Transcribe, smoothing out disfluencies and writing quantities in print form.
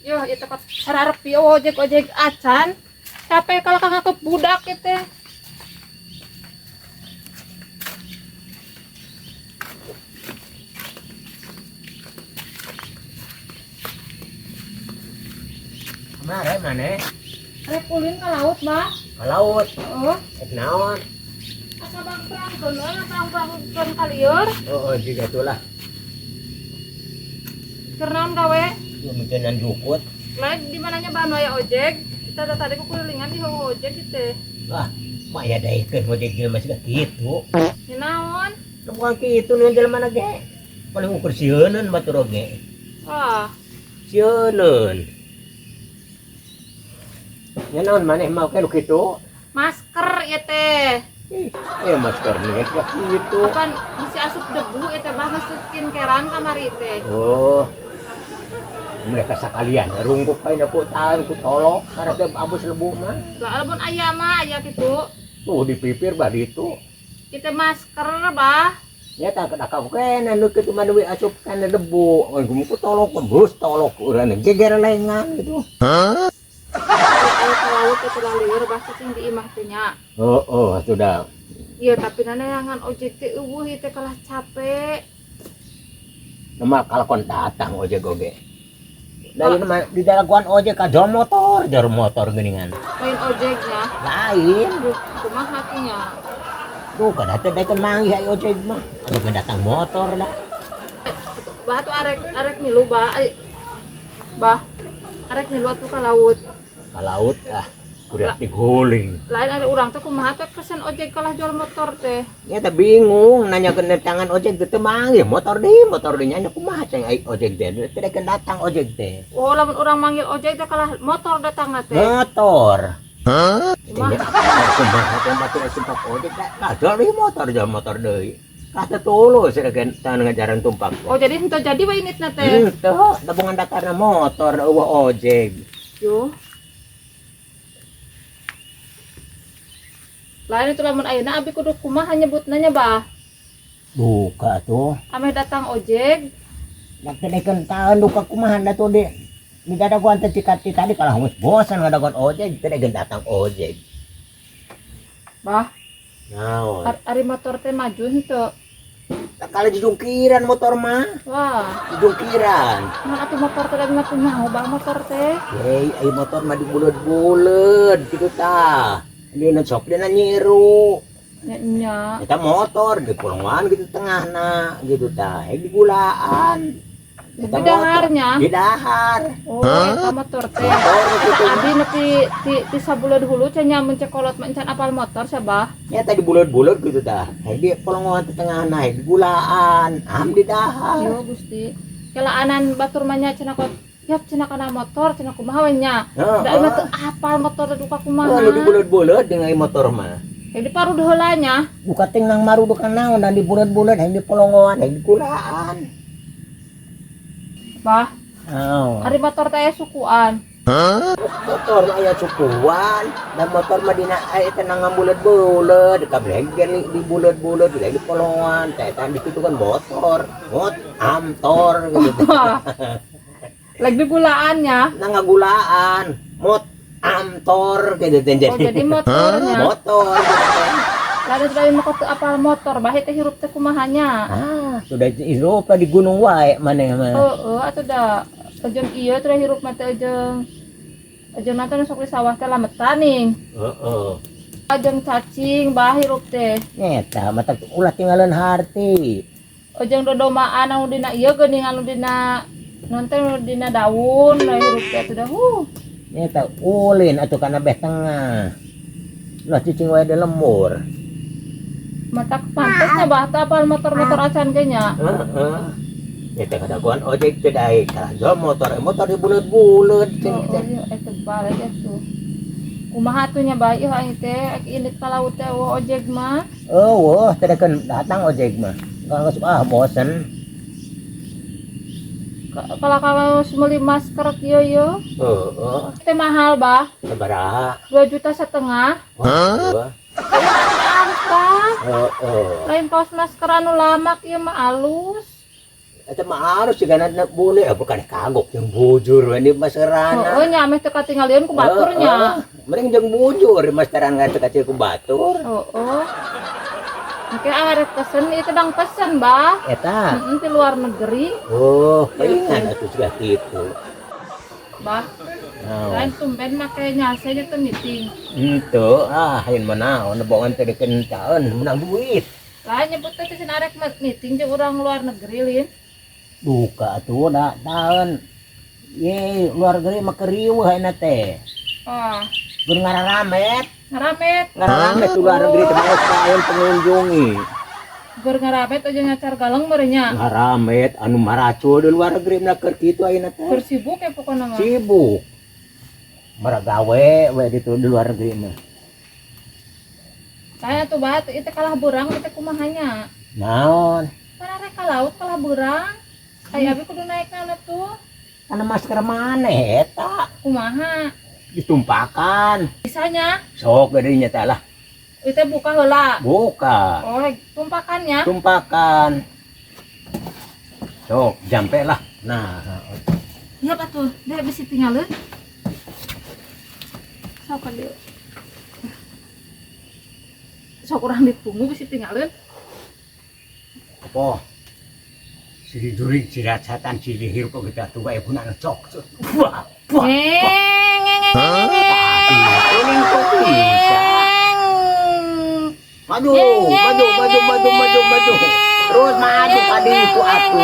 Yo, itu kan sararep yo ojek acan. Capek kalau kagak ke budak itu. Kemana mana? Rek ulin ke laut, Bah. Ke laut. Oh, Naon? asa bang perang kon kalieur. Oh, juga itulah. Keur naon gawe? Mungkinan jukut. Lain di mananya bahan aya ojek. Kita tadi ku kulilingan di hawa ojek gitu. Wah, mak ya daikeun ojek jelema masih kitu. Di naon? Bukan kitu nu jelema na ge. Paling ukur sieunun batur oge. Wah, Sieunun. Ya naon maneh mau kayak kitu? masker ya teh. Masker nih kayak kitu. Apaan masih asup debu ya teh, Bah, masih skincarean kamari teh. Oh. Mereka sekalian rungkuk kain aku tahan ku tolok karena teh abus lebu mah. Lah lamun aya mah aya kitu. Tuh dipipir bah itu. Kita masker, Bah. Ya tak kena kau kena nu kitu mah deui asup kana debu. Ngum ku tolok bus tolok urang geger lengan gitu. Ayo ke laut ke terlalir bahasa sing di imah teh nya. Oh, sudah. Iya, tapi nanayangan ojek teh eueuh ieu teh kalah capek. Nama kalakon datang ojek oge. Dari nama di dalaguan ojek ka jor motor geuningan. Lain ojeknya. Lain. Duh, kumaha kinya? Tuh kada teh daekeun manggih aya ojek mah. Anu datang motor dah. Bah tuh arek milu, Bah. Bah. Arek milu atuh ka laut. Ka laut kudu diguling. Lain ada urang teh kumaha teh pesen ojek kalah jual motor teh. Ya teh bingung nanyakeun tangan ojek teh manggih motor deui nya kumaha cai ojek teh teh daekeun datang ojek teh. Oh, lamun urang manggil ojek teh kalah motor datang teh. Motor. Kumaha? Kumaha teh batur tumpak ojek dah deui motor deui. Kata tulus daekeun tangan ngajaran tumpak. Oh, jadi henteu jadi we initna teh. Henteu tabungan datarna motor eueuh ojek. Yo. Lain itu lamun ayeuna abi kudu kumaha nyebutna nya, Bah? Buka tuh. Ame datang ojek. Dak teh daekeun taeun duka kumaha da tuh di dadaguan teh cikat tadi kalah geus bosan ngadaguan ojek teh daekeun datang ojek. Bah, Naon? ari motor teh maju henteu. Tak kali dijungkiran motor mah. Wah, Dijungkiran. nah atuh motor teh da mah kumaha, Bah, motor teh? Hei, ai motor mah dibulet-bulet gitu tah. Dina sok dina nyiru. Nya. Eta motor di pulungan gitu tengahna gitu tah. Digulaan. Di daharnya. Di dahar. Oh, eta motor teh. Motor gitu. Abi nepi ti sabuleud hulu cenah mun cekolot mah encan apal motor sabah. Ya tadi bulet-bulet gitu tah. Di pulungan tengahna digulaan. Am di dahar. Yo Gusti. Kelaanan batur mah nya cenah kot. Yap cenah kana motor cenah kumaha we nya. Da mah teu apal motor teh duka kumaha. Lalu dibulet-bulet dengan motor mah. Di paruh heula nya. Buka ting nang maru dukan naon dan dibulet-bulet yang di polongoan yang digulaan. Bah, Oh. ari motor teh sukuan. Motor mah aya cukuan dan motor mah dina eta nang bulet-bulet kabreger di bulet-bulet di polongoan teh tan dikitu kan motor amtor gitu. Lagi digulaannya. Nang ngagulaan amtor gitu teh Oh, jadi motornya. motor gitu teh. Lalu sudah mah kok teu apal motor, bah teh hirup teh kumahanya. Sudah hirup di gunung wae maneh mah. Heeh, atuh da. Jeung ieu teh hirup mah teh jeung nanti sok di sawah teh lametan ning. Heeh. Jeung cacing bah hirup teh. Eta mata ulah tinggalan harti. Jeung dodomaan anu dina ieu geuning anu dina nonton anu dina daun, lah hirup teh atuh dah. Eta ulin atuh kana beh tengah. Lah cicing wae de lemur. Mata pantesnya bah teh apal motor-motor acan ge nya. Heeh. Eta kadaguan ojek teh dae kalah jual motor di bulet-bulet Oh, iya, tebal aja tuh. Kumaha tuh nya bah ieu ai teh indit ka laut teh ojek mah. Wah, teh datang ojek mah. Geus bosen. Kalau meuli masker kieu Heeh. teh mahal bah. Sabaraha? 2,5 juta. Wah. Halus bah. Heeh. Lain kaos masker anu lama kieu mah alus. Eta maaros si ganad na bule, bukan kagok yung bujur ini masarana. Oo nya, may katinggalian ku baturnya. Mending jeung bujur masteran nga kacil ku batur. Oo. Oke, arek pesen itu dang pesen, Bah. Eta. Di luar negeri. Oh, palingan atuh sudah kitu. Bah. Naon? Lain tumben makanya saya tuh meeting. Itu, hain manaon nebogan teh dikentaeun menang duit. Lah nyebut teh cenah arek meeting jeung urang luar negeri, Lin. Buka atuh da daun. Ye, luar negeri mah kerieuh haina teh. Oh, Gur ngararamet. ngaramet. Ngaramet tuh luar negeri teh kaen pengunjungi. Gur ngaramet aja nyacar galeng merenya. Ngaramet anu maraco di luar negeri mah keur kitu ayeuna teh. Gur sibuk ya pokoknya mah. Sibuk. Maragawe we di luar negeri mah. Saya tuh Bah, itu kalah burang kita kumahanya. Naon? Mana rek ka laut kalah burang. Aya abi kudu naik na tuh. Kana masker maneh eta Kumaha? ditumpakan. Bisanya Sok geudinya teh lah. itu buka heula. Buka. Oh, tumpakannya. Tumpakan. Sok jampe lah. Nah, Iya batuh, dia bisa tinggalin. Sok ka dieu. Sok urang ditunggu bisa tinggalin. apa? Si jurig, si racatan, si lihir kok kita tuh kayak punah cok. Wah, wah. Kuning kok bisa. Maju, maju, maju, maju, maju, maju. Terus maju pada itu aku.